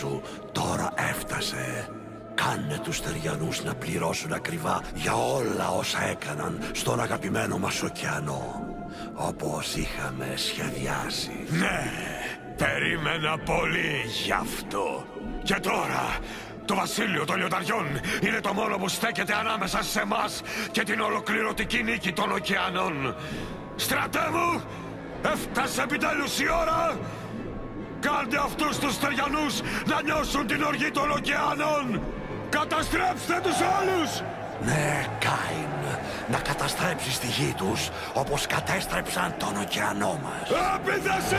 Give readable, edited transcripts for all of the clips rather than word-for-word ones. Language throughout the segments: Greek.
σου τώρα έφτασε. Κάνε τους Τεριανούς να πληρώσουν ακριβά για όλα όσα έκαναν στον αγαπημένο μας ωκεανό, όπως είχαμε σχεδιάσει. Ναι, περίμενα πολύ γι' αυτό. Και τώρα, το βασίλειο των λιονταριών είναι το μόνο που στέκεται ανάμεσα σε εμάς και την ολοκληρωτική νίκη των ωκεανών. Στρατέ μου, έφτασε επιτέλους η ώρα. Κάντε αυτούς τους Τεριανούς να νιώσουν την οργή των ωκεανών. Καταστρέψτε τους όλους! Ναι, Κάιν, να καταστρέψεις τη γη τους όπως κατέστρεψαν τον ωκεανό μας. Επίθεση!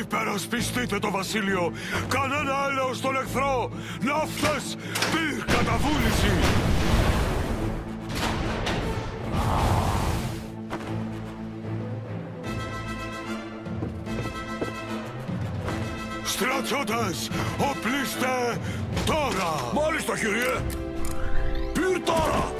Υπερασπιστείτε το βασίλειο! Κανένα έλεος στον εχθρό! Ναύτες! Πυρ καταβούληση! Στρατιώτες! Οπλίστε τώρα! Μάλιστα, κύριε! Πυρ τώρα!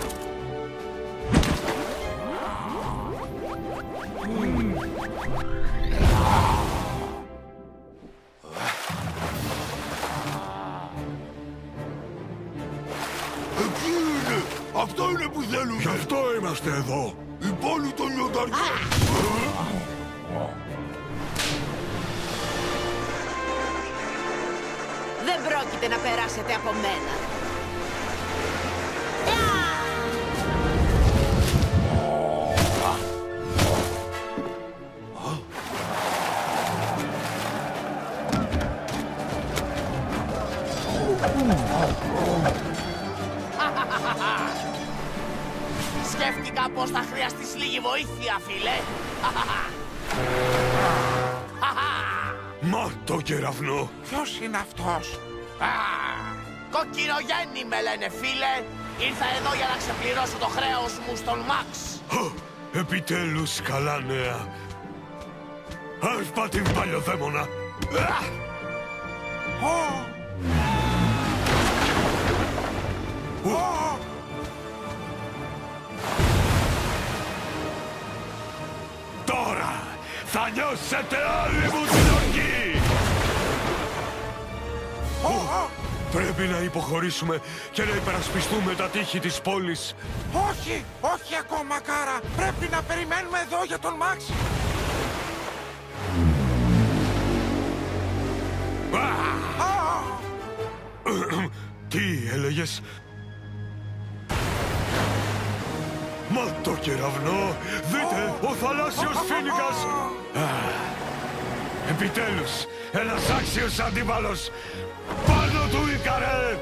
Εκεί είναι! Αυτό είναι που θέλουμε! Γι' αυτό είμαστε εδώ! Η πόλη των λιονταριών! Δεν πρόκειται να περάσετε από μένα. Σκέφτηκα πως θα χρειαστείς λίγη βοήθεια, φίλε. Μα το κεραυνό! Ποιος είναι αυτός? Κοκκινογέννη με λένε, φίλε. Ήρθα εδώ για να ξεπληρώσω το χρέος μου στον Μαξ. Επιτέλους καλά νέα. Άρπα την παλιοδαίμονα. Τώρα θα νιώσετε όλοι μου την οργή! Πρέπει να υποχωρήσουμε και να υπερασπιστούμε τα τείχη της πόλης. Όχι, όχι ακόμα, Κάρα. Πρέπει να περιμένουμε εδώ για τον Μαξ. Τι έλεγες? Μα το κεραυνό! Δείτε, ο θαλάσσιος φοίνικας! Επιτέλους, ένας άξιος αντίπαλος! Πάνω του, Ίκαρε!